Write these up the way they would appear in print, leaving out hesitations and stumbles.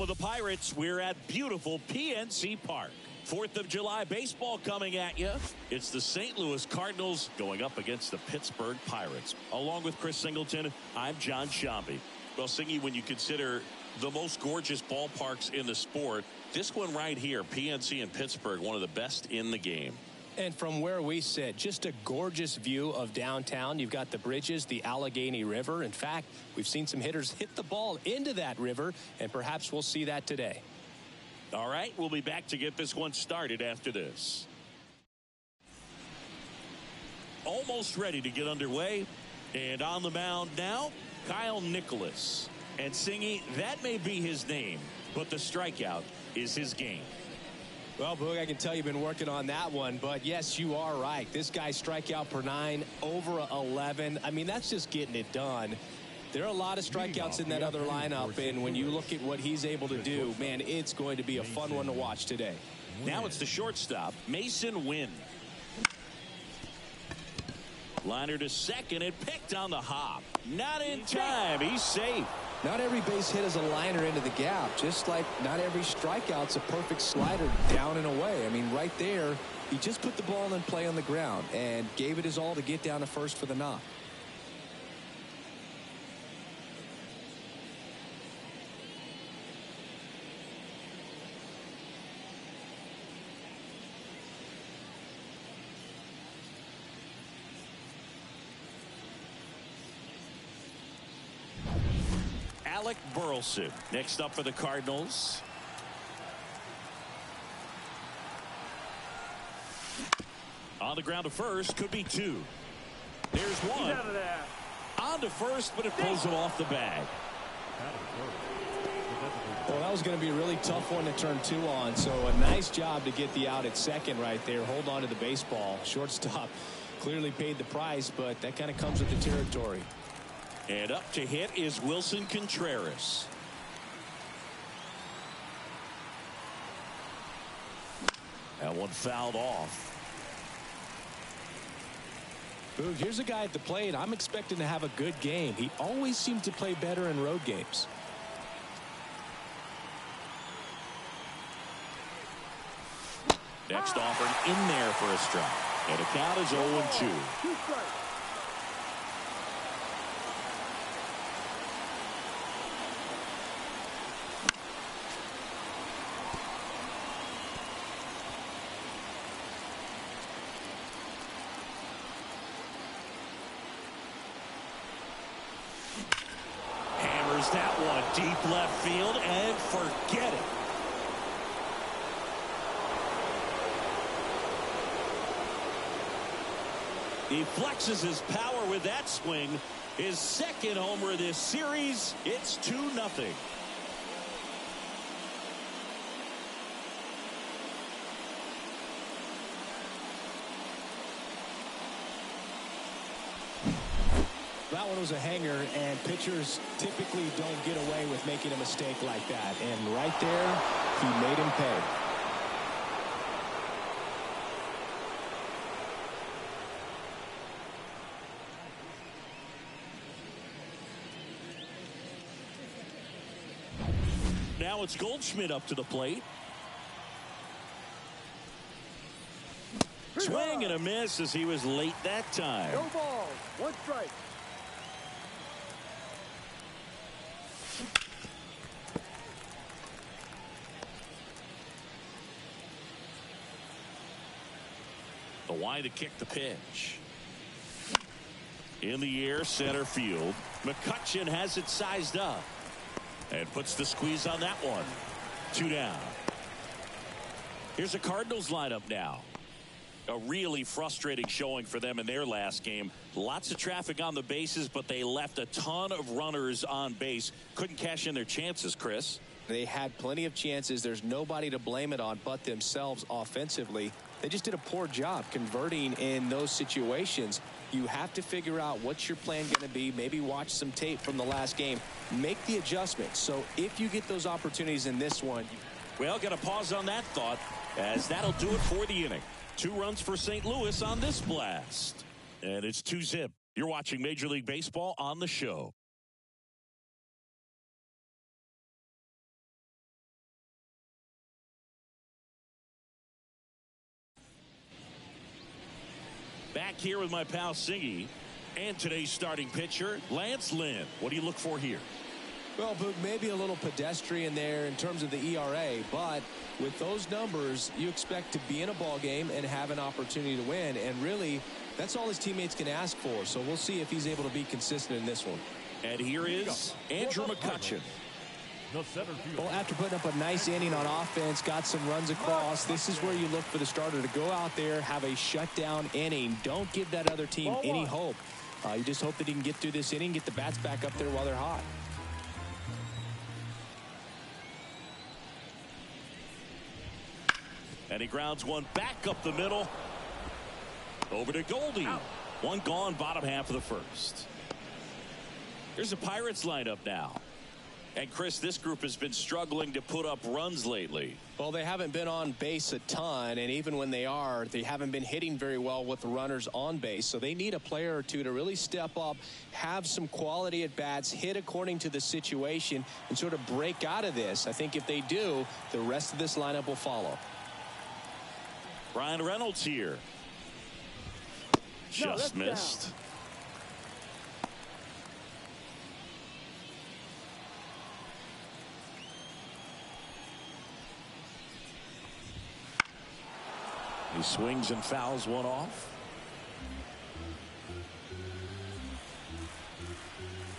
Home of the Pirates, we're at beautiful PNC Park. 4th of July baseball coming at you. It's the St. Louis Cardinals going up against the Pittsburgh Pirates. Along with Chris Singleton, I'm John Shambi. Well, Singy, when you consider the most gorgeous ballparks in the sport, this one right here, PNC in Pittsburgh, one of the best in the game. And from where we sit, just a gorgeous view of downtown. You've got the bridges, the Allegheny River. In fact, we've seen some hitters hit the ball into that river, and perhaps we'll see that today. All right, we'll be back to get this one started after this. Almost ready to get underway. And on the mound now, Kyle Nicholas. And Singy, that may be his name, but the strikeout is his game. Well, Boog, I can tell you've been working on that one, but yes, you are right. This guy's strikeout per 9, over 11. I mean, that's just getting it done. There are a lot of strikeouts in that other lineup, and when you look at what he's able to do, man, it's going to be a fun one to watch today. Now it's the shortstop, Mason Wynn. Liner to second and picked on the hop. Not in time. He's safe. Not every base hit is a liner into the gap, just like not every strikeout's a perfect slider down and away. I mean, right there, he just put the ball in play on the ground and gave it his all to get down to first for the knock. Alec Burleson next up for the Cardinals. On the ground to first, could be 2. There's 1. On to first, but it pulls him off the bag. Well, that was going to be a really tough one to turn 2 on, so a nice job to get the out at second right there. Hold on to the baseball. Shortstop clearly paid the price, but that kind of comes with the territory. And up to hit is Wilson Contreras. That one fouled off. Boog, here's a guy at the plate. I'm expecting to have a good game. He always seems to play better in road games. Next offered in there for a strike. And the count is 0-2. That one deep left field and forget it. He flexes his power with that swing. His second homer this series. It's 2-0. That one was a hanger, and pitchers typically don't get away with making a mistake like that. And right there, he made him pay. Now it's Goldschmidt up to the plate. Swing and a miss as he was late that time. No balls, 1 strike. The wide to kick the pitch. In the air, center field. McCutchen has it sized up. And puts the squeeze on that one. 2 down. Here's a Cardinals lineup now. A really frustrating showing for them in their last game. Lots of traffic on the bases, but they left a ton of runners on base. Couldn't cash in their chances, Chris. They had plenty of chances. There's nobody to blame it on but themselves offensively. They just did a poor job converting in those situations. You have to figure out what's your plan going to be. Maybe watch some tape from the last game. Make the adjustments. So if you get those opportunities in this one. Well, got to pause on that thought, as that'll do it for the inning. 2 runs for St. Louis on this blast. And it's 2-zip. You're watching Major League Baseball on the show. Back here with my pal Siggy and today's starting pitcher, Lance Lynn. What do you look for here? Well, Boog, maybe a little pedestrian there in terms of the ERA, but with those numbers, you expect to be in a ball game and have an opportunity to win. And really, that's all his teammates can ask for. So we'll see if he's able to be consistent in this one. And here is Andrew McCutchen. Well, after putting up a nice inning on offense, got some runs across, this is where you look for the starter to go out there, have a shutdown inning. Don't give that other team any hope. You just hope that he can get through this inning, get the bats back up there while they're hot. And he grounds one back up the middle. Over to Goldie. One gone, bottom half of the first. Here's the Pirates lineup now. And Chris, this group has been struggling to put up runs lately. Well, they haven't been on base a ton, and even when they are, they haven't been hitting very well with the runners on base. So they need a player or two to really step up, have some quality at bats, hit according to the situation, and sort of break out of this. I think if they do, the rest of this lineup will follow. Brian Reynolds here. Just missed. Down. He swings and fouls one off.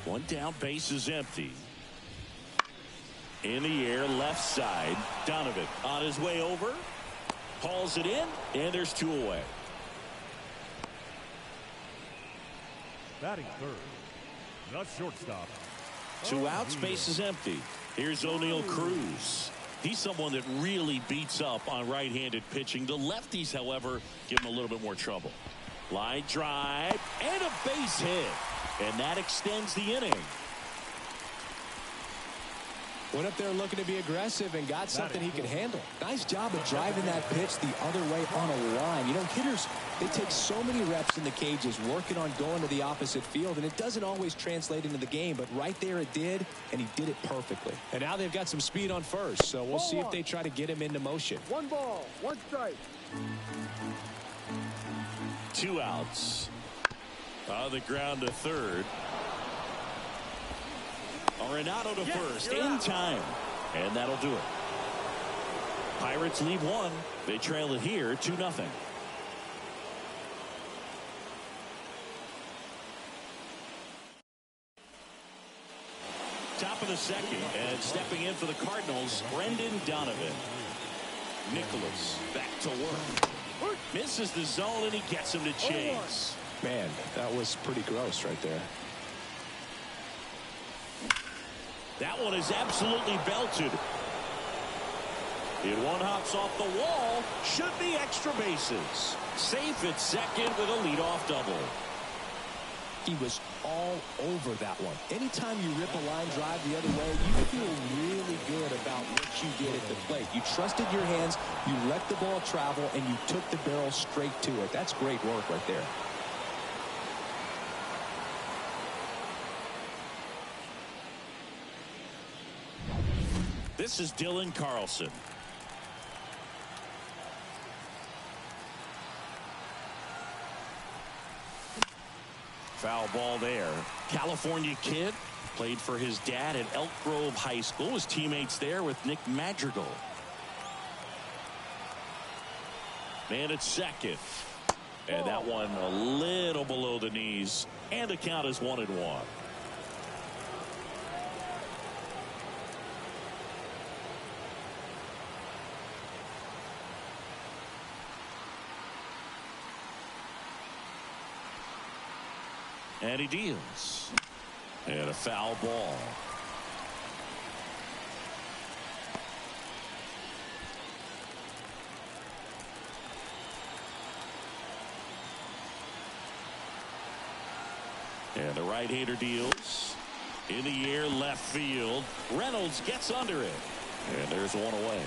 One down, base is empty. In the air, left side. Donovan on his way over. Hauls it in, and there's two away. Batting third, the shortstop. Two outs, base is empty. Here's O'Neal Cruz. He's someone that really beats up on right-handed pitching. The lefties, however, give him a little bit more trouble. Line drive, and a base hit. And that extends the inning. Went up there looking to be aggressive and got something he could handle. Nice job of driving that pitch the other way on a line. You know, hitters, they take so many reps in the cages working on going to the opposite field, and it doesn't always translate into the game, but right there it did, and he did it perfectly. And now they've got some speed on first, so we'll see if they try to get him into motion. 1 ball, 1 strike. 2 outs. On the ground to third. Arenado to first in time, and that'll do it. Pirates leave one. They trail it here 2-0. Top of the second, and stepping in for the Cardinals, Brendan Donovan. Nicholas back to work. Misses the zone, and he gets him to chase. Man, that was pretty gross right there. That one is absolutely belted. It one hops off the wall. Should be extra bases. Safe at second with a leadoff double. He was all over that one. Anytime you rip a line drive the other way, you feel really good about what you did at the plate. You trusted your hands, you let the ball travel, and you took the barrel straight to it. That's great work right there. This is Dylan Carlson. Foul ball there. California kid. Played for his dad at Elk Grove High School. His teammates there with Nick Madrigal. Man at second. And that one a little below the knees. And the count is 1-1. And he deals. And a foul ball. And the right-hander deals. In the air, left field. Reynolds gets under it. And there's one away.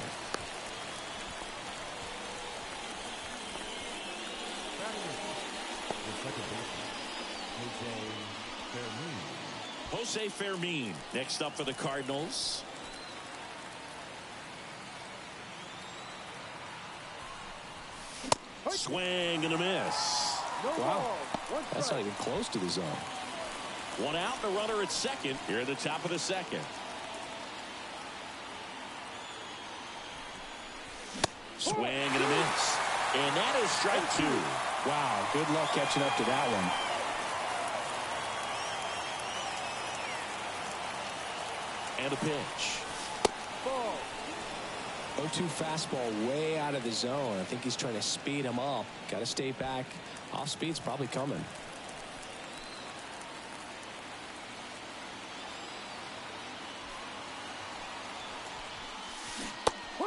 Jose Fermin next up for the Cardinals. Swing and a miss. Wow, that's not even close to the zone. One out and a runner at second here at the top of the second. Swing and a miss. And that is strike two. Wow, good luck catching up to that one. And a pitch. 0-2 fastball way out of the zone. I think he's trying to speed him up. Got to stay back. Off speed's probably coming.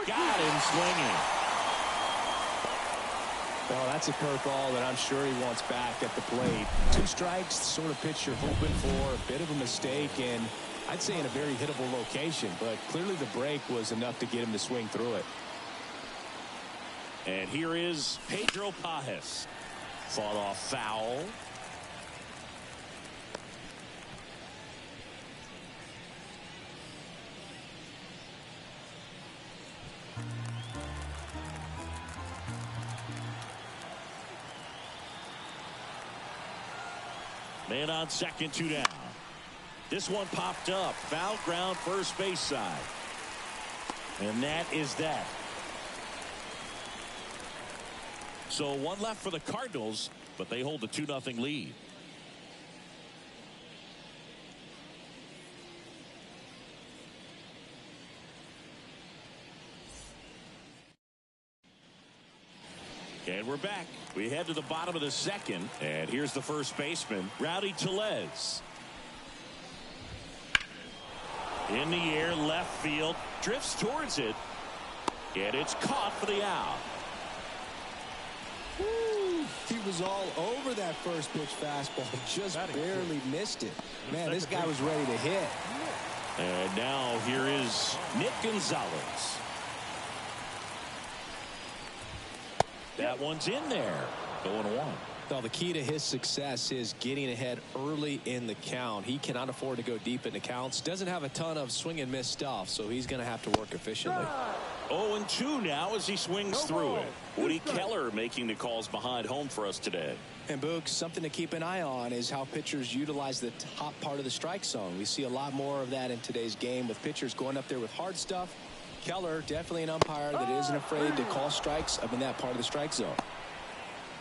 Got him swinging. Well, that's a curveball that I'm sure he wants back at the plate. 2 strikes, the sort of pitch you're hoping for. A bit of a mistake, and I'd say in a very hittable location, but clearly the break was enough to get him to swing through it. And here is Pedro Pajes. Fought off foul. Man on second, 2 down. This one popped up. Foul ground first base side. And that is that. So 1 left for the Cardinals, but they hold a 2-0 lead. And we're back. We head to the bottom of the second. And here's the first baseman, Rowdy Tellez. In the air, left field. Drifts towards it. And it's caught for the out. Woo, he was all over that first pitch fastball. Just barely missed it. Man, this guy was ready to hit. And now here is Nick Gonzalez. That one's in there. 0-1. Well, the key to his success is getting ahead early in the count. He cannot afford to go deep in the counts. Doesn't have a ton of swing and miss stuff, so he's going to have to work efficiently. 0-2 now as he swings through it. Woody Keller making the calls behind home for us today. And Boog, something to keep an eye on is how pitchers utilize the top part of the strike zone. We see a lot more of that in today's game with pitchers going up there with hard stuff. Keller, definitely an umpire that isn't afraid to call strikes up in that part of the strike zone.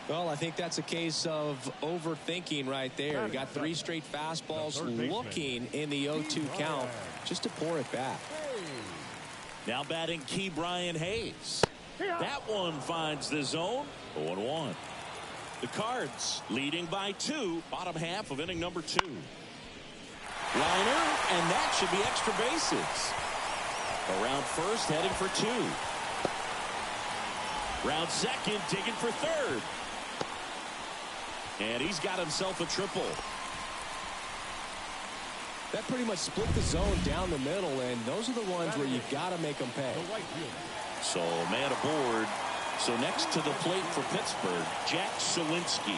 Well, I think that's a case of overthinking right there. He got 3 straight fastballs looking in the 0-2 count just to pour it back. Now batting Key Brian Hayes. That one finds the zone. 0-1. The Cards leading by 2. Bottom half of inning number 2. Liner, and that should be extra bases. Around first, heading for 2. Round second, digging for third. And he's got himself a triple. That pretty much split the zone down the middle, and those are the ones where you've got to make them pay. So man aboard. So next to the plate for Pittsburgh, Jack Suwinski.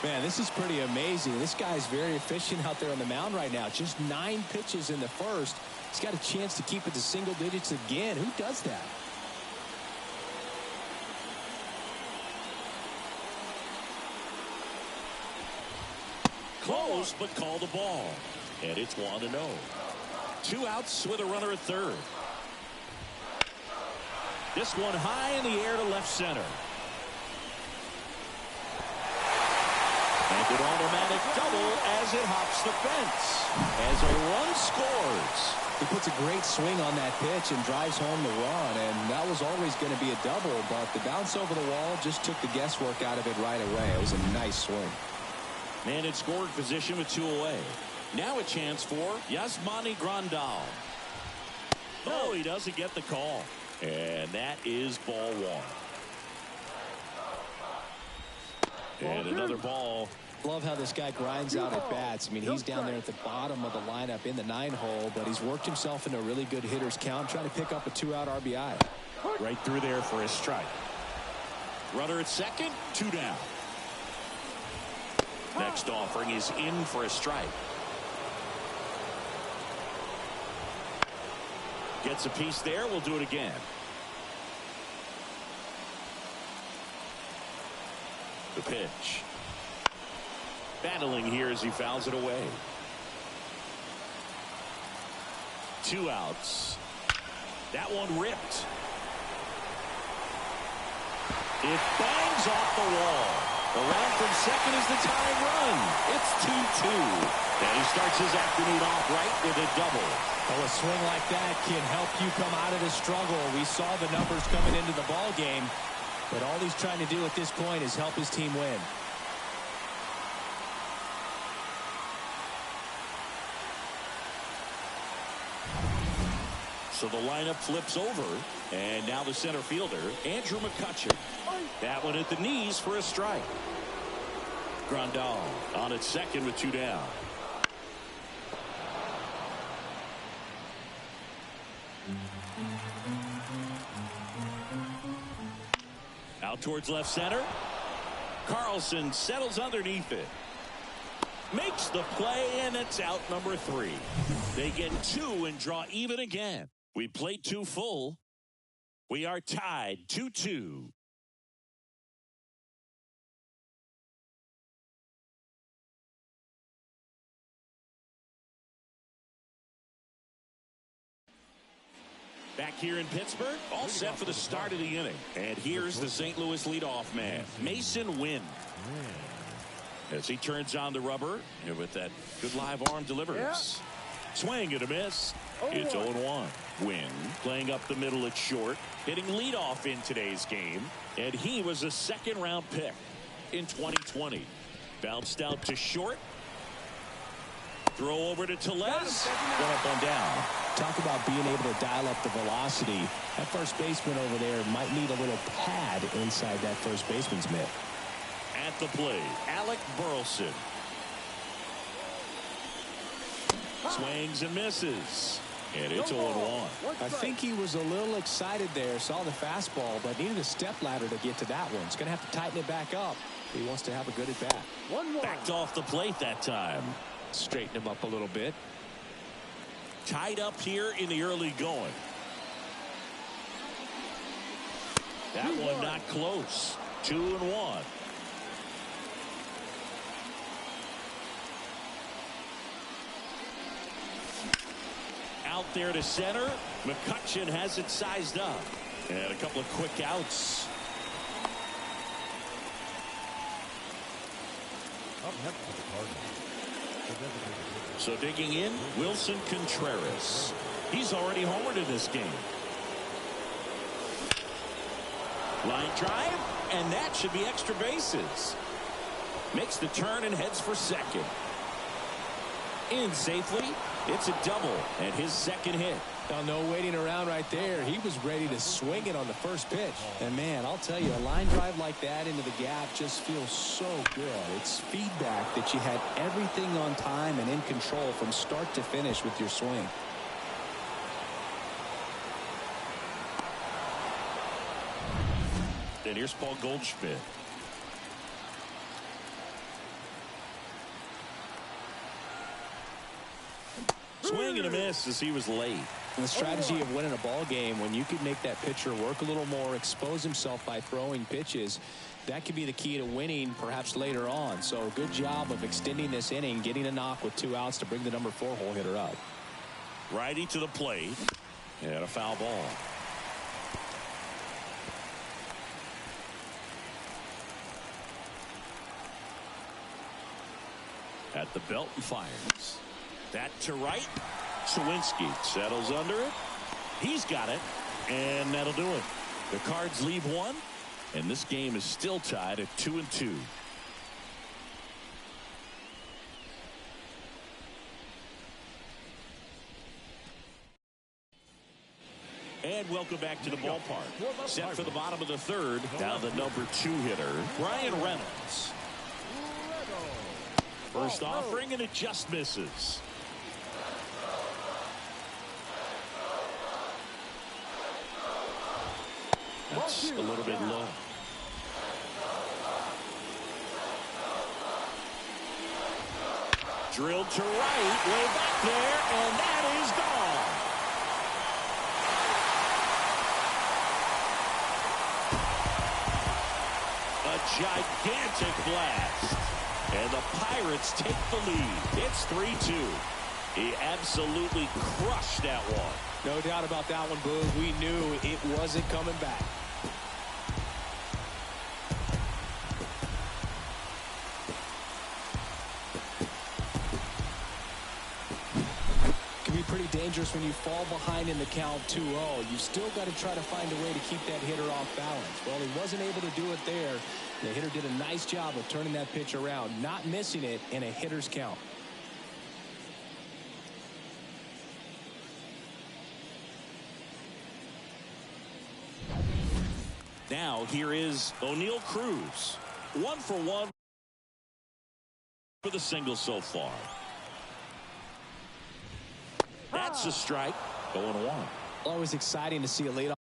Man, this is pretty amazing. This guy's very efficient out there on the mound right now. Just 9 pitches in the first. He's got a chance to keep it to single digits again. Who does that? Close, but call the ball. And it's 1-0. 2 outs with a runner at third. This one high in the air to left center. And an automatic double as it hops the fence. As a run scores. He puts a great swing on that pitch and drives home the run, and that was always going to be a double, but the bounce over the wall just took the guesswork out of it right away. It was a nice swing. Man in scoring position with 2 away. Now a chance for Yasmani Grandal. Oh, he doesn't get the call. And that is ball 1. And another ball. Love how this guy grinds out at bats. I mean, he's down there at the bottom of the lineup in the 9-hole, but he's worked himself into a really good hitter's count, trying to pick up a 2-out RBI. Right through there for a strike. Runner at second, 2 down. Next offering is in for a strike. Gets a piece there. We'll do it again. The pitch. Battling here as he fouls it away. 2 outs. That one ripped. It bangs off the wall. Around from second is the tying run. It's 2-2. And he starts his afternoon off right with a double. Oh, a swing like that can help you come out of the struggle. We saw the numbers coming into the ball game, but all he's trying to do at this point is help his team win. So the lineup flips over, and now the center fielder, Andrew McCutchen. That one at the knees for a strike. Grandal on at second with 2 down. Out towards left center. Carlson settles underneath it. Makes the play, and it's out number 3. They get 2 and draw even again. We played 2 full. We are tied 2-2. Back here in Pittsburgh, all set for the start of the inning. And here's the St. Louis leadoff man, Mason Wynn. As he turns on the rubber, and with that good live arm delivers. Swing and a miss. It's 0-1. Wynn playing up the middle at short, hitting leadoff in today's game. And he was a 2nd-round pick in 2020. Bounced out to short. Throw over to Tellez. One up, one down. Talk about being able to dial up the velocity. That first baseman over there might need a little pad inside that first baseman's mitt. At the plate, Alec Burleson. Swings and misses. And it's 0-1. I think he was a little excited there, saw the fastball, but needed a step ladder to get to that one. He's going to have to tighten it back up. He wants to have a good at bat. Backed off the plate that time. Straighten him up a little bit. Tied up here in the early going. That one not close. 2-1. Out there to center. McCutchen has it sized up. And a couple of quick outs. Up next for the Cardinals. So digging in, Wilson Contreras. He's already homered in this game. Line drive, and that should be extra bases. Makes the turn and heads for second. In safely. It's a double and his 2nd hit. Now, no waiting around right there. He was ready to swing it on the first pitch. And, man, I'll tell you, a line drive like that into the gap just feels so good. It's feedback that you had everything on time and in control from start to finish with your swing. And here's Paul Goldschmidt. Swing and a miss as he was late. And the strategy of winning a ball game, when you can make that pitcher work a little more, expose himself by throwing pitches, that could be the key to winning perhaps later on. So good job of extending this inning, getting a knock with 2 outs to bring the number 4 hole hitter up. Righty to the plate. And a foul ball. At the belt and fires. That to right. Sawinski settles under it. He's got it. And that'll do it. The Cards leave 1. And this game is still tied at 2-2. And welcome back to the ballpark. Set for the bottom of the 3rd. Now the number 2 hitter, Brian Reynolds. First offering, and it just misses. That's a little bit low. Drilled to right, way back there, and that is gone. A gigantic blast. And the Pirates take the lead. It's 3-2. He absolutely crushed that one. No doubt about that one, Boo. We knew it wasn't coming back. Can be pretty dangerous when you fall behind in the count 2-0. You've still got to try to find a way to keep that hitter off balance. Well, he wasn't able to do it there. The hitter did a nice job of turning that pitch around, not missing it in a hitter's count. Now here is O'Neal Cruz. 1 for 1 for the single so far. That's a strike. 0-1. Always exciting to see a leadoff.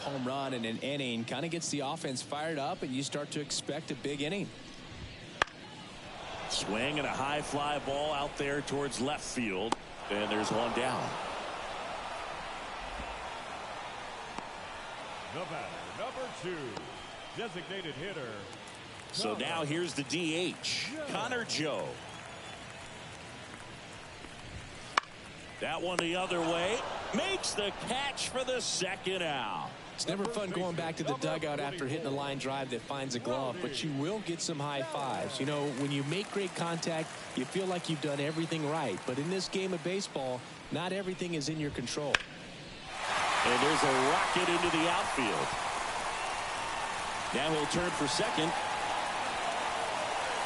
home run in an inning kind of gets the offense fired up, and you start to expect a big inning. Swing and a high fly ball out there towards left field, and there's one down. The batter, number 2, designated hitter. So now here's the DH, Connor Joe. That one the other way. Makes the catch for the second out. It's never fun going back to the dugout after hitting a line drive that finds a glove, but you will get some high fives. You know, when you make great contact, you feel like you've done everything right. But in this game of baseball, not everything is in your control. And there's a rocket into the outfield. Now he'll turn for second.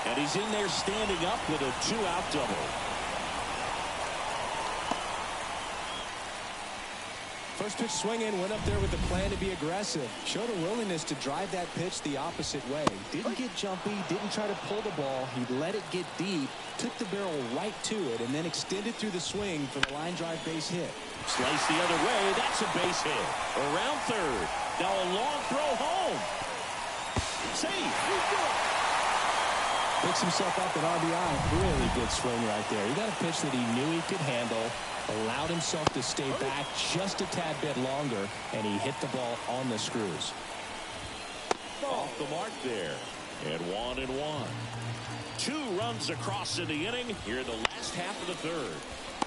And he's in there standing up with a 2-out double. First pitch swinging, went up there with the plan to be aggressive. Showed a willingness to drive that pitch the opposite way. Didn't get jumpy, didn't try to pull the ball. He let it get deep, took the barrel right to it, and then extended through the swing for the line drive base hit. Slice the other way. That's a base hit. Around third. Now a long throw home. Safe. Picks himself up at RBI. Really good swing right there. He got a pitch that he knew he could handle, allowed himself to stay back just a tad bit longer, and he hit the ball on the screws. Off the mark there. And 1-1. 2 runs across in the inning here in the last half of the third.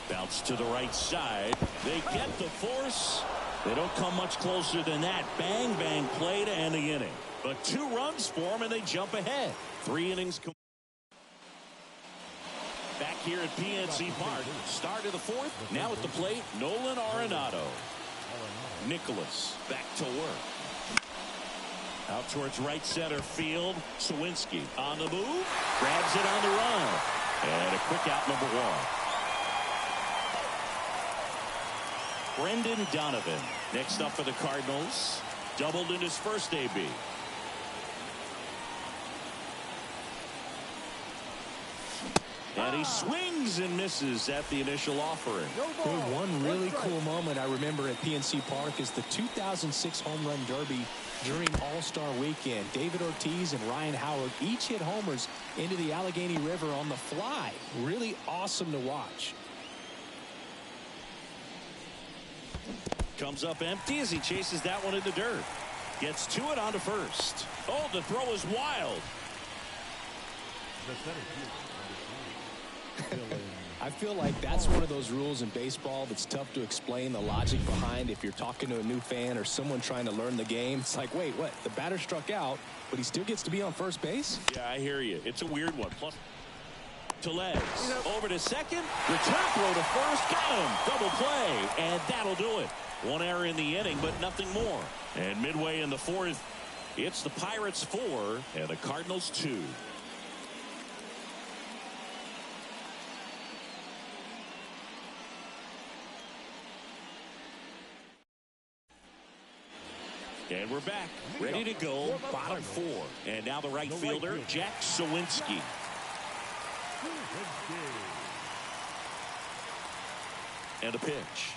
Bounce to the right side. They get the force. They don't come much closer than that. Bang, bang play to end the inning. But 2 runs for them, and they jump ahead. 3 innings. Back here at PNC Park. Start of the 4th. Now at the plate, Nolan Arenado. Nicholas back to work. Out towards right center field. Sawinski on the move. Grabs it on the run. And a quick out, number 1. Brendan Donovan next up for the Cardinals. Doubled in his first AB. And he swings and misses at the initial offering. One really cool moment I remember at PNC Park is the 2006 Home Run Derby during All-Star Weekend. David Ortiz and Ryan Howard each hit homers into the Allegheny River on the fly. Really awesome to watch. Comes up empty as he chases that one in the dirt. Gets to it onto first. Oh, the throw is wild. I feel like that's one of those rules in baseball that's tough to explain the logic behind if you're talking to a new fan or someone trying to learn the game. It's like, wait, what? The batter struck out, but he still gets to be on first base? Yeah, I hear you. It's a weird one. Plus, Tellez over to second. Return throw to first. Got him. Double play. And that'll do it. 1 error in the inning, but nothing more. And midway in the 4th, it's the Pirates 4 and the Cardinals 2. And we're back, ready to go, bottom 4. And now the right fielder, Jack Sawinski. And a pitch.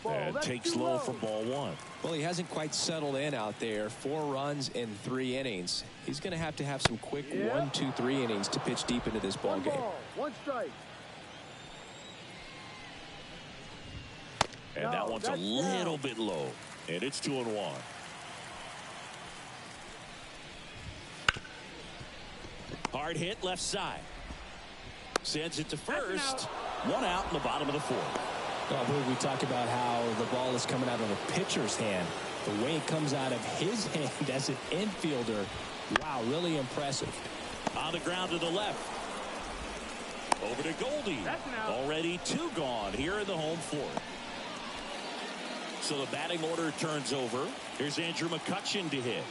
And takes low for ball 1. Well, he hasn't quite settled in out there. 4 runs in 3 innings. He's going to have some quick 1, 2, 3 innings to pitch deep into this ball game. 1 strike. And that one's a little bit low. And it's 2-1. Hard hit left side. Sends it to first. 1 out in the bottom of the 4th. Well, I believe we talk about how the ball is coming out of a pitcher's hand. The way it comes out of his hand as an infielder. Wow, really impressive. On the ground to the left. Over to Goldie. Already 2 gone here in the home 4th. So the batting order turns over. Here's Andrew McCutchen to hit.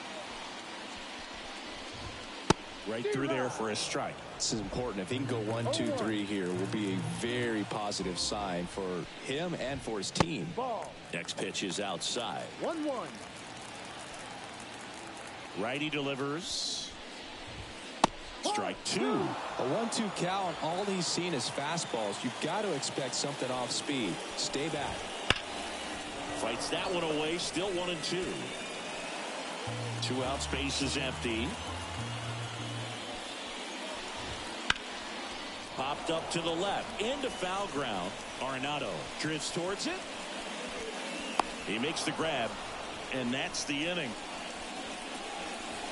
Right through there for a strike. This is important. If he can go 1, 2, 3 here, will be a very positive sign for him and for his team. Next pitch is outside. 1-1. Righty delivers. Strike 2. A 1-2 count. All he's seen is fastballs. You've got to expect something off speed. Stay back. Fights that one away. Still 1-2. 2 outs. Base is empty. Popped up to the left. Into foul ground. Arenado drifts towards it. He makes the grab. And that's the inning.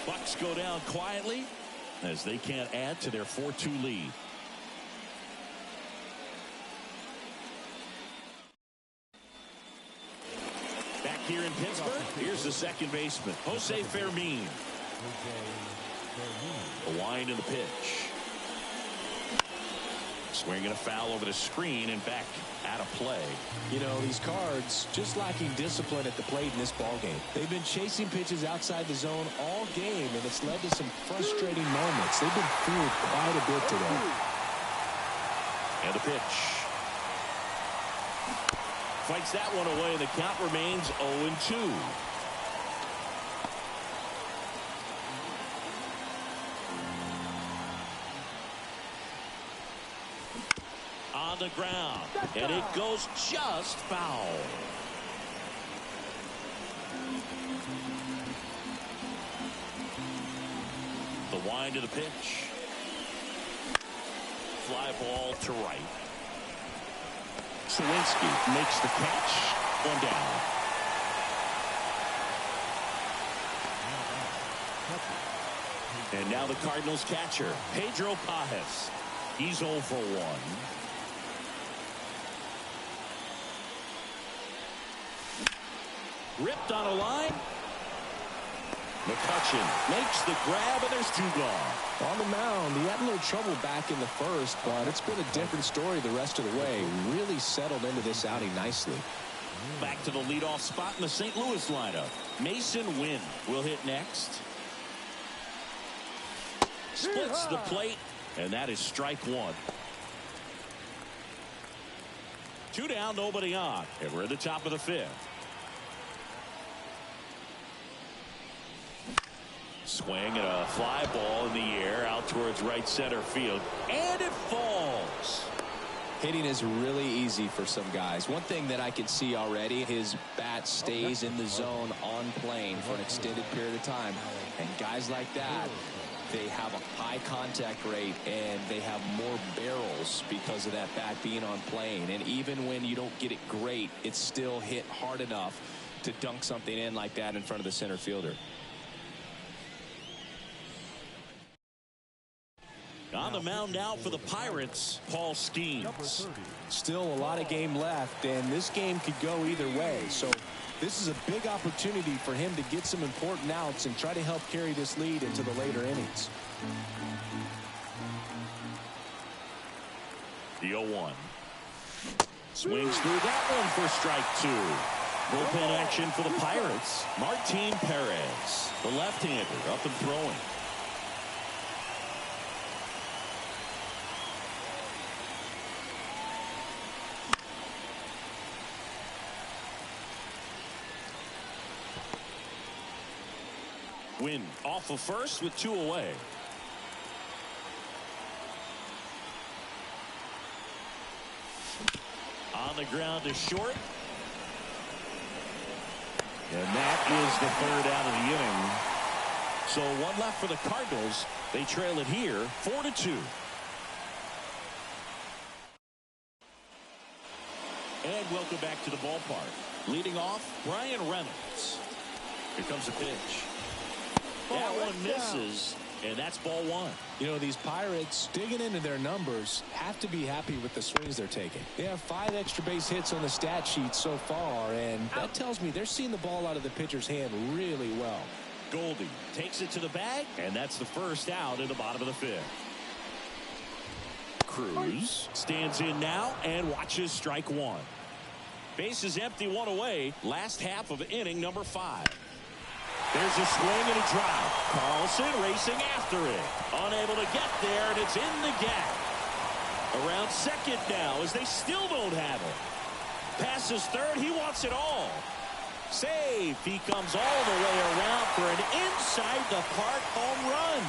Bucks go down quietly as they can't add to their 4-2 lead. Back here in Pittsburgh, here's the second baseman, Jose Fermin. A wind in the pitch. Swinging a foul over the screen and back out of play. You know, these Cards just lacking discipline at the plate in this ball game. They've been chasing pitches outside the zone all game, and it's led to some frustrating moments. They've been fooled quite a bit today. And the pitch. Fights that one away, and the count remains 0-2. On the ground, and it goes just foul. The wind of the pitch. Fly ball to right. Sawinski makes the catch. 1 down. And now the Cardinals catcher, Pedro Pajes. He's 0 for 1. Ripped on a line. McCutchen makes the grab, and there's 2 gone. On the mound, he had a little trouble back in the first, but it's been a different story the rest of the way. Really settled into this outing nicely. Back to the leadoff spot in the St. Louis lineup. Mason Wynn will hit next. Splits the plate, and that is strike 1. 2 down, nobody on, and we're at the top of the 5th. Swing and a fly ball in the air out towards right center field, and it falls. Hitting is really easy for some guys. One thing that I can see already, his bat stays in the zone on plane for an extended period of time. And guys like that, they have a high contact rate and they have more barrels because of that bat being on plane. And even when you don't get it great, it's still hit hard enough to dunk something in like that in front of the center fielder. On the mound now for the Pirates, Paul Skeens. Still a lot of game left, and this game could go either way. So this is a big opportunity for him to get some important outs and try to help carry this lead into the later innings. The 0-1. Swings through that one for strike 2. Bullpen action for the Pirates. Martin Perez, the left-hander, up and throwing. Win off of first with 2 away. On the ground to short. And that is the 3rd out of the inning. So 1 left for the Cardinals. They trail it here 4-2. And welcome back to the ballpark. Leading off, Brian Reynolds. Here comes the pitch. That one misses, and that's ball 1. You know, these Pirates, digging into their numbers, have to be happy with the swings they're taking. They have 5 extra base hits on the stat sheet so far, and that tells me they're seeing the ball out of the pitcher's hand really well. Goldie takes it to the bag, and that's the 1st out in the bottom of the 5th. Cruz stands in now and watches strike 1. Base is empty, 1 away. Last half of inning number 5. There's a swing and a drive. Carlson racing after it. Unable to get there, and it's in the gap. Around second now as they still don't have it. Passes third. He wants it all. Save. He comes all the way around for an inside the park home run.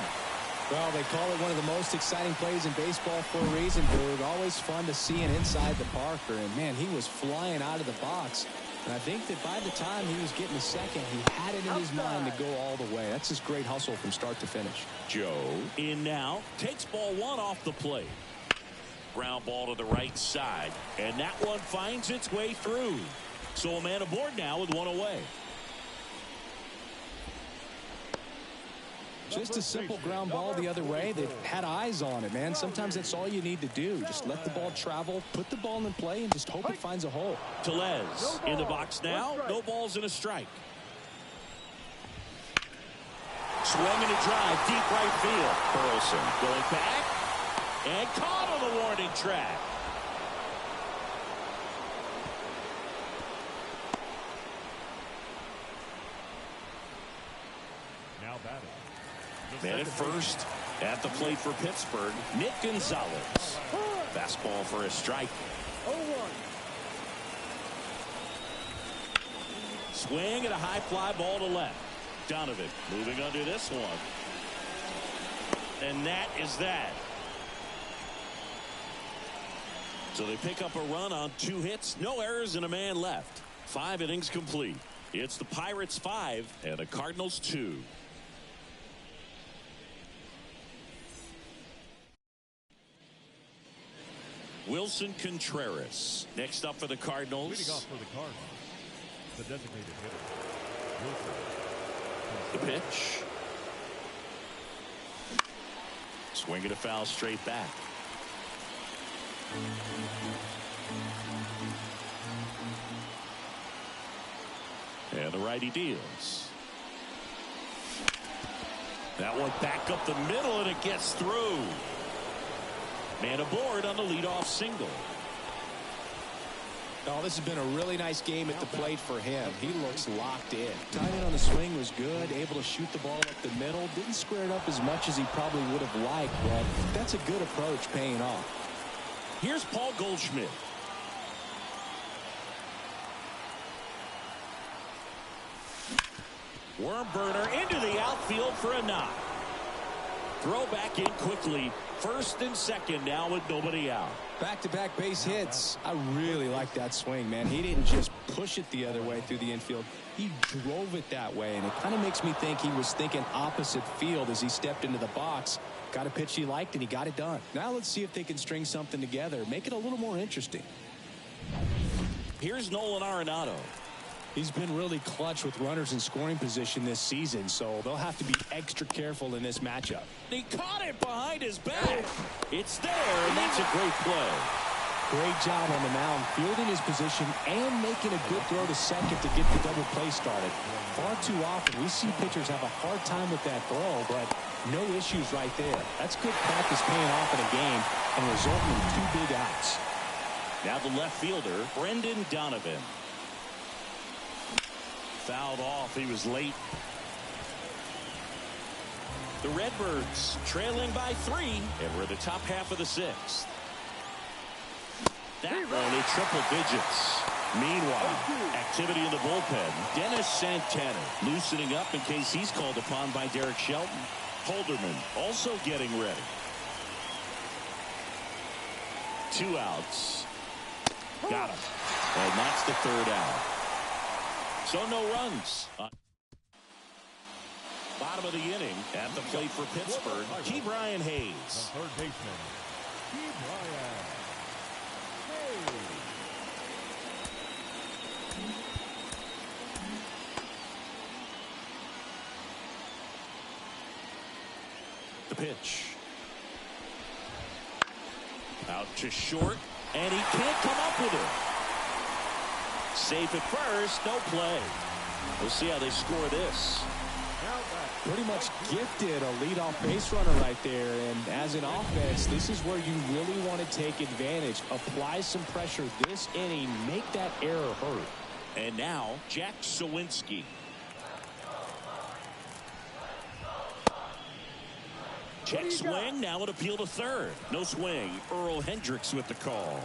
Well, they call it one of the most exciting plays in baseball for a reason, Boog. Always fun to see an inside the Parker, and man, he was flying out of the box. And I think that by the time he was getting a second, he had it in his mind to go all the way. That's just great hustle from start to finish. Joe in now. Takes ball one off the plate. Ground ball to the right side. And that one finds its way through. So a man aboard now with one away. Just a simple ground ball the other way. They've had eyes on it, man. Sometimes that's all you need to do. Just let the ball travel, put the ball in play, and just hope it finds a hole. Tellez in the box now. No balls and a strike. Swing and a drive, deep right field. Burleson going back and caught on the warning track. Now batting. Man at first, at the plate for Pittsburgh, Nick Gonzalez. Fastball for a strike. 0-1. Swing and a high fly ball to left. Donovan moving under this one. And that is that. So they pick up a run on 2 hits, no errors, and a man left. 5 innings complete. It's the Pirates 5 and the Cardinals 2. Wilson Contreras next up for the Cardinals. Leading off for the Cardinals, the designated hitter, Wilson. The pitch. Swing and a foul straight back. And the righty deals. That one back up the middle, and it gets through. Man aboard on the leadoff single. Oh, this has been a really nice game at the plate for him. He looks locked in. Timing on the swing was good. Able to shoot the ball up the middle. Didn't square it up as much as he probably would have liked, but that's a good approach paying off. Here's Paul Goldschmidt. Worm burner into the outfield for a knock. Throw back in quickly. First and second now with nobody out. Back-to-back base hits. I really like that swing, man. He didn't just push it the other way through the infield. He drove it that way, and it kind of makes me think he was thinking opposite field as he stepped into the box. Got a pitch he liked, and he got it done. Now let's see if they can string something together. Make it a little more interesting. Here's Nolan Arenado. He's been really clutch with runners in scoring position this season, so they'll have to be extra careful in this matchup. He caught it behind his back. It's there, and that's a great play. Great job on the mound, fielding his position and making a good throw to second to get the double play started. Far too often, we see pitchers have a hard time with that throw, but no issues right there. That's good practice paying off in a game and resulting in 2 big outs. Now the left fielder, Brendan Donovan. Fouled off. He was late. The Redbirds trailing by 3, and we're in the top half of the 6th. That one in triple digits. Meanwhile, activity in the bullpen. Dennis Santana loosening up in case he's called upon by Derek Shelton. Holderman also getting ready. 2 outs. Got him. And that's the 3rd out. So no runs. Bottom of the inning at the plate for Pittsburgh, Key Brian Hayes. The third baseman, Key Brian Hayes. The pitch. Out to short, and he can't come up with it. Safe at first, no play. We'll see how they score this. Pretty much gifted a leadoff base runner right there, and as an offense, this is where you really want to take advantage. Apply some pressure this inning, make that error hurt. And now, Jack Sawinski. Check swing, now an appeal to third. No swing. Earl Hendricks with the call.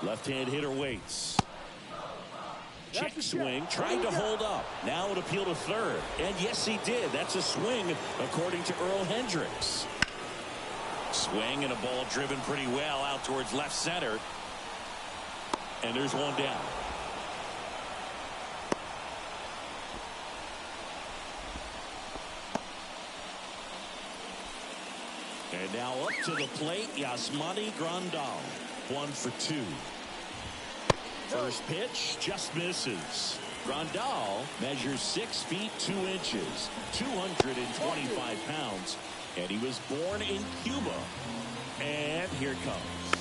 Left-hand hitter waits. Check swing, tried to hold up. Now an appeal to third. And yes, he did. That's a swing, according to Earl Hendricks. Swing and a ball driven pretty well out towards left center. And there's one down. And now up to the plate, Yasmani Grandal. 1 for 2. First pitch just misses. Grandal measures 6 feet 2 inches, 225 pounds, and he was born in Cuba. And here it comes.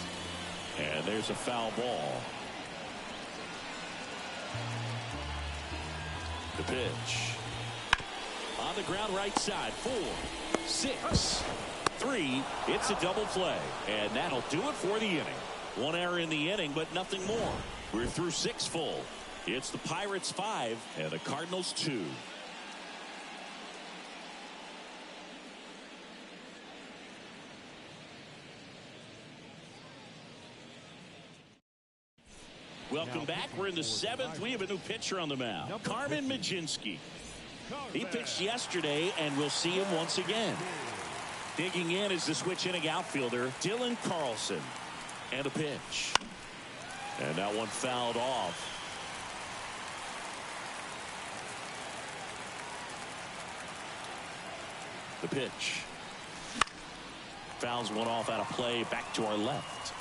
And there's a foul ball. The pitch. On the ground right side. 4, 6, 3. It's a double play. And that'll do it for the inning. 1 error in the inning, but nothing more. We're through 6 full. It's the Pirates 5 and the Cardinals 2. Welcome back. We're in the 7th. We have a new pitcher on the mound. Carmen Majinski. He pitched yesterday, and we'll see him once again. Digging in is the switch hitting outfielder, Dylan Carlson. And a pitch. And that one fouled off. The pitch. Fouls one off out of play, back to our left.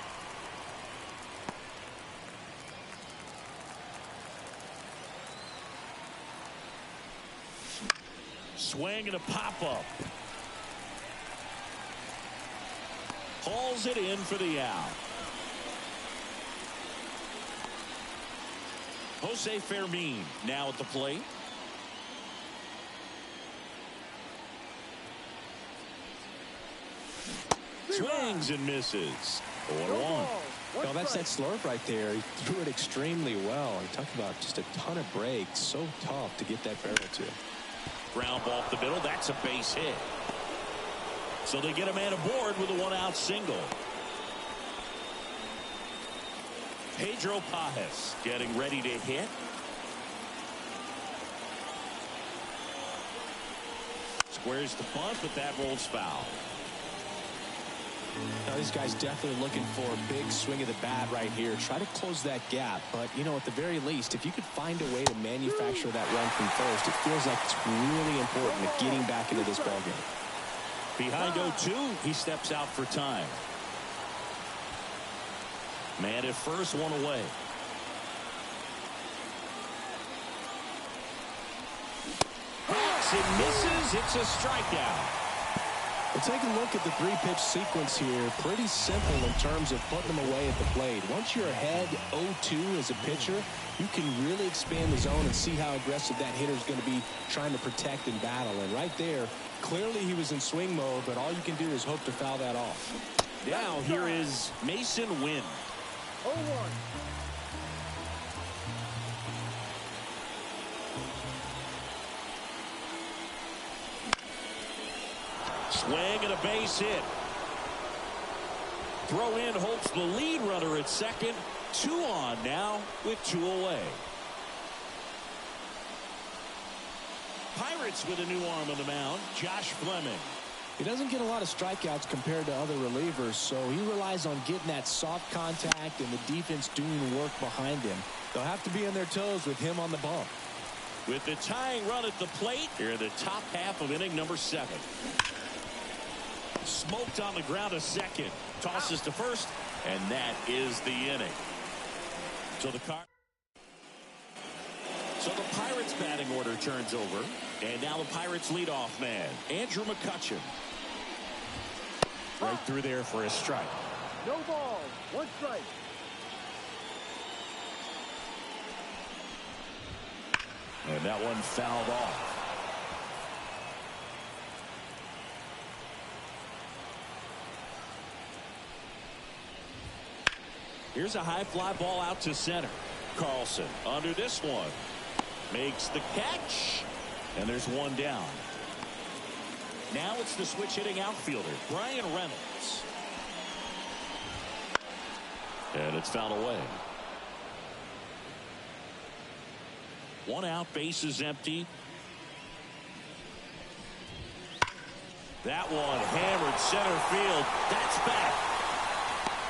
Swing and a pop-up. Hauls it in for the out. Jose Fermin now at the plate. Swings and misses. 1-1. Well, that's that slurve right there. He threw it extremely well. He talked about just a ton of breaks. So tough to get that barrel to. Ground ball up the middle. That's a base hit. So they get a man aboard with a 1-out single. Pedro Pajes getting ready to hit. Squares the bunt, but that rolls foul. Now, this guy's definitely looking for a big swing of the bat right here. Try to close that gap. But, you know, at the very least, if you could find a way to manufacture that run from first, it feels like it's really important to getting back into this ballgame. Behind 0-2, he steps out for time. Man at first, 1 away. Hits and misses. It's a strikeout. Well, take a look at the 3-pitch sequence here. Pretty simple in terms of putting them away at the plate. Once you're ahead 0-2 as a pitcher, you can really expand the zone and see how aggressive that hitter is going to be trying to protect and battle. And right there, clearly he was in swing mode, but all you can do is hope to foul that off. Now here is Mason Wynn. 0-1. Swing and a base hit. Throw in holds the lead runner at second. 2 on now with 2 away. Pirates with a new arm on the mound, Josh Fleming. He doesn't get a lot of strikeouts compared to other relievers, so he relies on getting that soft contact and the defense doing work behind him. They'll have to be on their toes with him on the bump. With the tying run at the plate, here in the top half of inning number 7. Smoked on the ground a second. Tosses to first, and that is the inning. So the Pirates batting order turns over, and now the Pirates leadoff man, Andrew McCutchen. Right through there for a strike. No ball. 1 strike. And that one fouled off. Here's a high fly ball out to center. Carlson under this one. Makes the catch. And there's 1 down. Now it's the switch hitting outfielder, Brian Reynolds. And it's fouled away. 1 out, bases empty. That one hammered center field. That's back.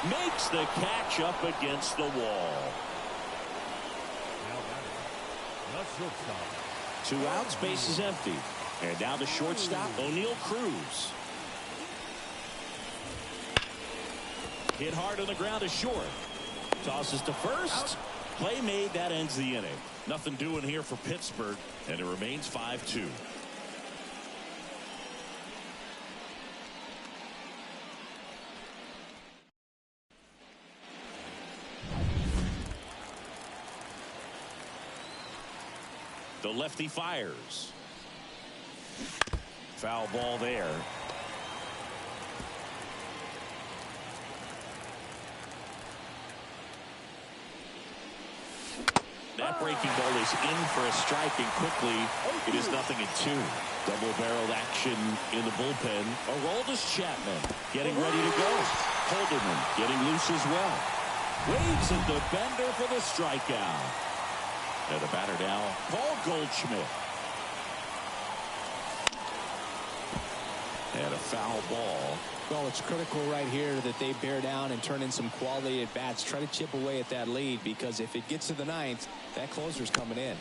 Makes the catch up against the wall. Now batting, the shortstop. 2 outs, bases empty. And now the shortstop, O'Neal Cruz. Hit hard on the ground is short. Tosses to first. Play made. That ends the inning. Nothing doing here for Pittsburgh, and it remains 5-2. The lefty fires. Foul ball there. That breaking ball is in for a strike, and quickly it is 0-2. Double-barreled action in the bullpen. Aroldis Chapman getting ready to go. Holderman getting loose as well. Waves into Bender for the strikeout. And the batter now, Paul Goldschmidt. And a foul ball. Well, it's critical right here that they bear down and turn in some quality at bats. Try to chip away at that lead, because if it gets to the ninth, that closer's coming in.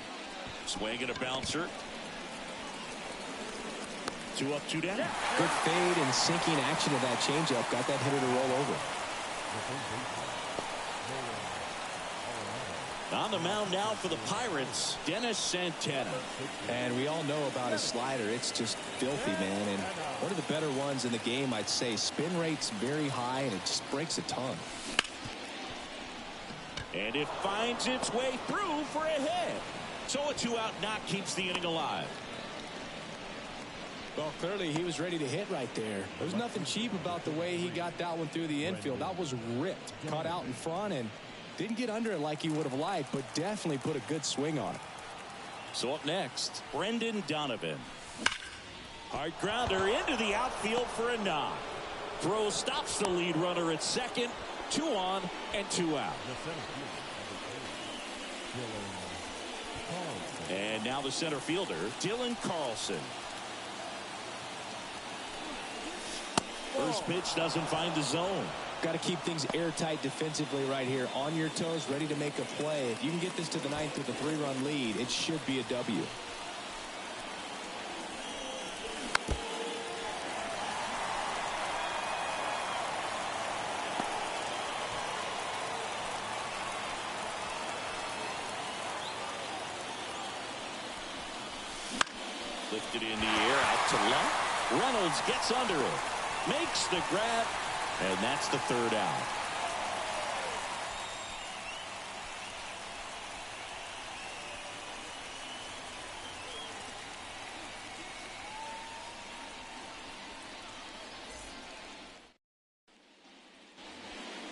Swing and a bouncer. 2 up, 2 down. Good fade and sinking action of that changeup. Got that hitter to roll over. On the mound now for the Pirates, Dennis Santana. And we all know about his slider. It's just filthy, man. And one of the better ones in the game, I'd say. Spin rate's very high, and it just breaks a ton. And it finds its way through for a hit. So a 2-out knock keeps the inning alive. Well, clearly he was ready to hit right there. There's nothing cheap about the way he got that one through the infield. That was ripped. Caught out in front and didn't get under it like he would have liked, but definitely put a good swing on it. So up next, Brendan Donovan. Hard grounder into the outfield for a knock. Throw stops the lead runner at second. 2 on and 2 out. And now the center fielder, Dylan Carlson. First pitch doesn't find the zone. Got to keep things airtight defensively right here. On your toes, ready to make a play. If you can get this to the ninth with a 3-run lead, it should be a W. Lifted in the air, out to left. Reynolds gets under it. Makes the grab. And that's the 3rd out.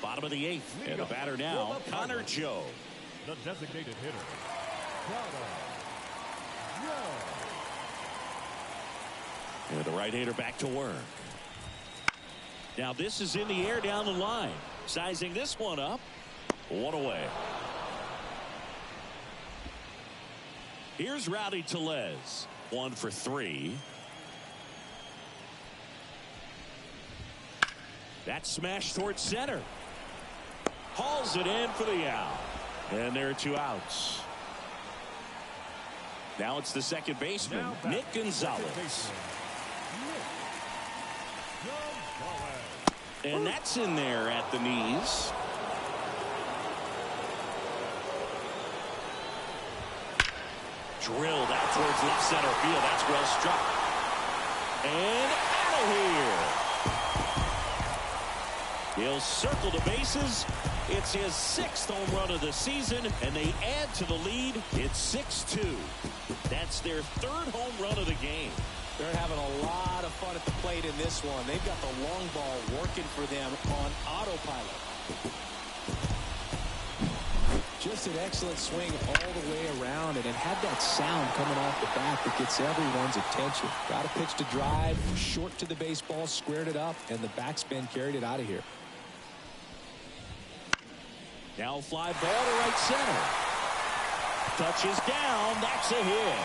Bottom of the 8th. And the batter now, Connor Joe. The designated hitter, Connor Joe. And the right-hander back to work. Now this is in the air down the line. Sizing this one up. 1 away. Here's Rowdy Tellez. 1 for 3. That smash towards center. Hauls it in for the out. And there are 2 outs. Now it's the second baseman, Nick Gonzalez. And that's in there at the knees. Drilled out towards left center field. That's well struck. And out of here. He'll circle the bases. It's his 6th home run of the season, and they add to the lead. It's 6-2. That's their 3rd home run of the game. They're having a lot of fun at the plate in this one. They've got the long ball working for them on autopilot. Just an excellent swing all the way around, and it had that sound coming off the bat that gets everyone's attention. Got a pitch to drive, short to the baseball, squared it up, and the backspin carried it out of here. Now fly ball to right center. Touches down. That's a hit.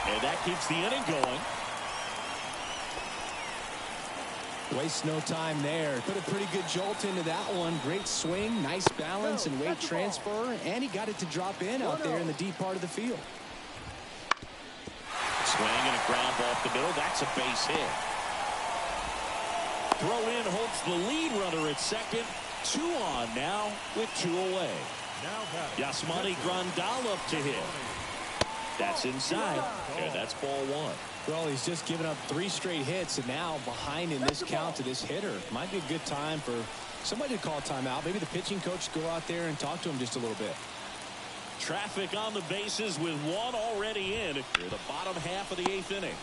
And that keeps the inning going. Waste no time there. Put a pretty good jolt into that one. Great swing, nice balance and weight transfer, and he got it to drop in out there in the deep part of the field. Swing and a ground ball up the middle. That's a base hit. Throw in holds the lead runner at second. 2 on now with 2 away. Now batting. Yasmani Grandal up to hit. That's inside, and that's ball 1. Well, he's just given up 3 straight hits, and now behind in this count to this hitter. Might be a good time for somebody to call timeout. Maybe the pitching coach go out there and talk to him just a little bit. Traffic on the bases with 1 already in near the bottom half of the 8th inning.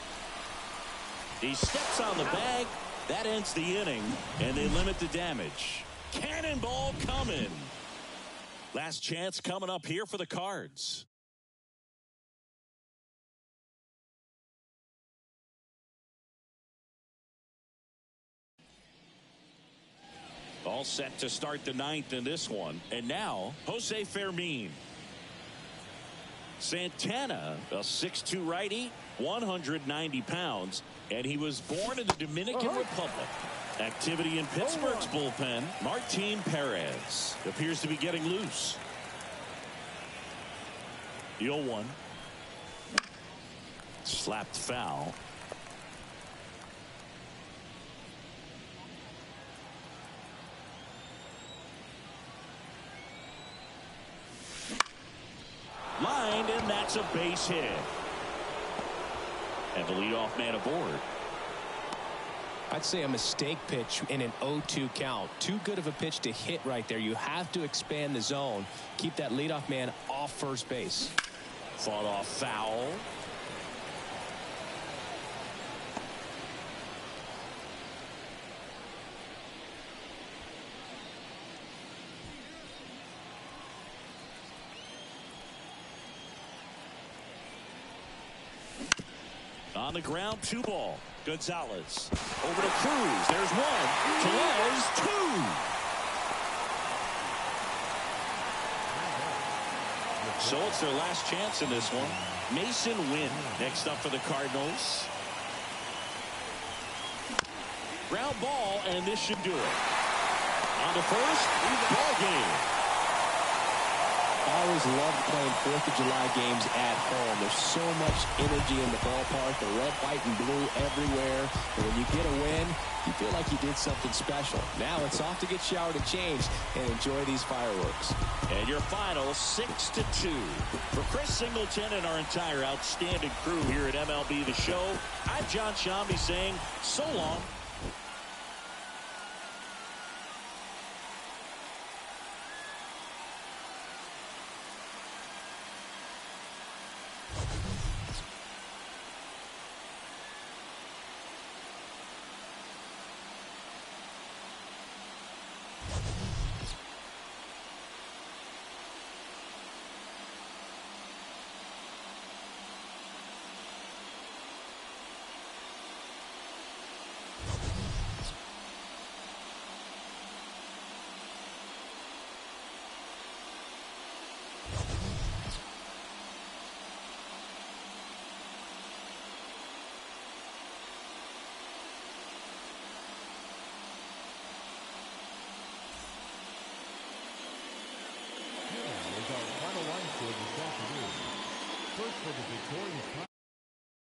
He steps on the bag. That ends the inning, and they limit the damage. Cannonball coming. Last chance coming up here for the Cards. All set to start the 9th in this one. And now, Jose Fermin. Santana, a 6'2 righty, 190 pounds, and he was born in the Dominican Republic. Activity in Pittsburgh's bullpen. Martin Perez appears to be getting loose. The 0-1. Slapped foul. Lined, and that's a base hit. And the leadoff man aboard. I'd say a mistake pitch in an 0-2 count. Too good of a pitch to hit right there. You have to expand the zone. Keep that leadoff man off first base. Fought off foul. On the ground, 2 ball. Gonzalez over to Cruz. There's 1. Tellez, 2. So it's their last chance in this one. Mason Wynn next up for the Cardinals. Ground ball, and this should do it. On to first, ball game. I always loved playing 4th of July games at home. There's so much energy in the ballpark, the red, white, and blue everywhere. And when you get a win, you feel like you did something special. Now it's off to get showered and changed and enjoy these fireworks. And your final 6-2. For Chris Singleton and our entire outstanding crew here at MLB The Show, I'm John Shambi saying so long. Our final line score this afternoon. First for the victorious